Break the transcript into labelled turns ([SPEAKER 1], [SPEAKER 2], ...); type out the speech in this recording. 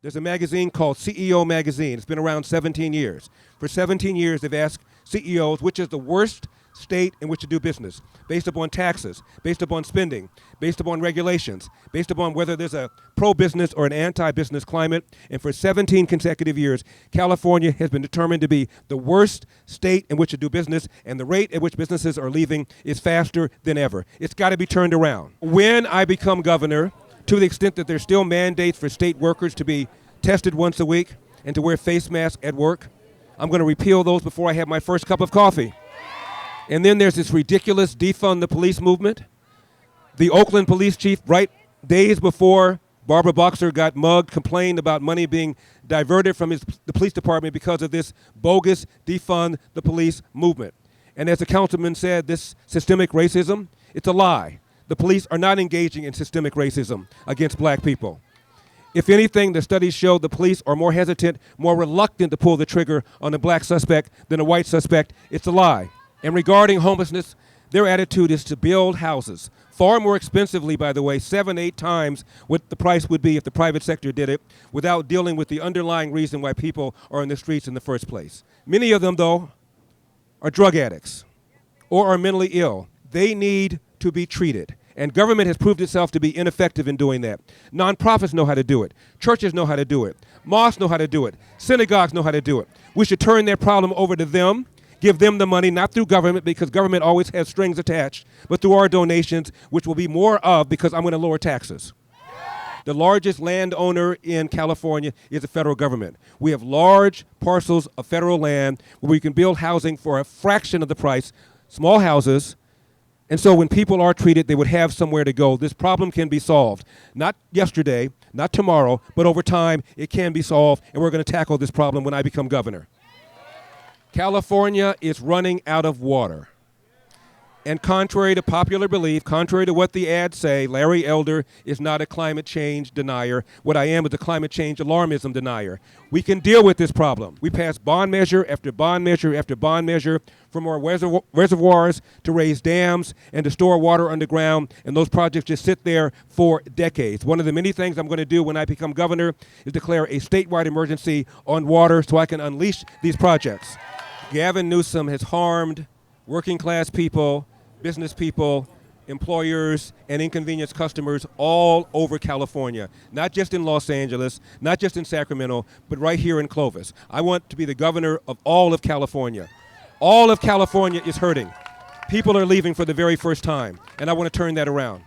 [SPEAKER 1] There's a magazine called CEO Magazine. It's been around 17 years. For 17 years, they've asked CEOs which is the worst state in which to do business, based upon taxes, based upon spending, based upon regulations, based upon whether there's a pro-business or an anti-business climate. And for 17 consecutive years, California has been determined to be the worst state in which to do business, and the rate at which businesses are leaving is faster than ever. It's got to be turned around. When I become governor, to the extent that there's still mandates for state workers to be tested once a week and to wear face masks at work, I'm going to repeal those before I have my first cup of coffee. And then there's this ridiculous defund the police movement. The Oakland police chief, right days before Barbara Boxer got mugged, complained about money being diverted from the police department because of this bogus defund the police movement. And as the councilman said, this systemic racism, it's a lie. The police are not engaging in systemic racism against black people. If anything, the studies show the police are more hesitant, more reluctant to pull the trigger on a black suspect than a white suspect. It's a lie. And regarding homelessness, their attitude is to build houses, far more expensively, by the way, 7-8 times what the price would be if the private sector did it, without dealing with the underlying reason why people are in the streets in the first place. Many of them, though, are drug addicts or are mentally ill. They need to be treated. And government has proved itself to be ineffective in doing that. Nonprofits know how to do it. Churches know how to do it. Mosques know how to do it. Synagogues know how to do it. We should turn that problem over to them. Give them the money, not through government, because government always has strings attached, but through our donations, which will be more of because I'm going to lower taxes. The largest landowner in California is the federal government. We have large parcels of federal land where we can build housing for a fraction of the price, small houses, and so when people are treated, they would have somewhere to go. This problem can be solved. Not yesterday, not tomorrow, but over time, it can be solved, and we're going to tackle this problem when I become governor. California is running out of water. And contrary to popular belief, contrary to what the ads say, Larry Elder is not a climate change denier. What I am is a climate change alarmism denier. We can deal with this problem. We pass bond measure after bond measure after bond measure for more reservoirs, to raise dams, and to store water underground, and those projects just sit there for decades. One of the many things I'm going to do when I become governor is declare a statewide emergency on water so I can unleash these projects. Gavin Newsom has harmed working class people, business people, employers, and inconvenienced customers all over California, not just in Los Angeles, not just in Sacramento, but right here in Clovis. I want to be the governor of all of California. All of California is hurting. People are leaving for the very first time, and I want to turn that around.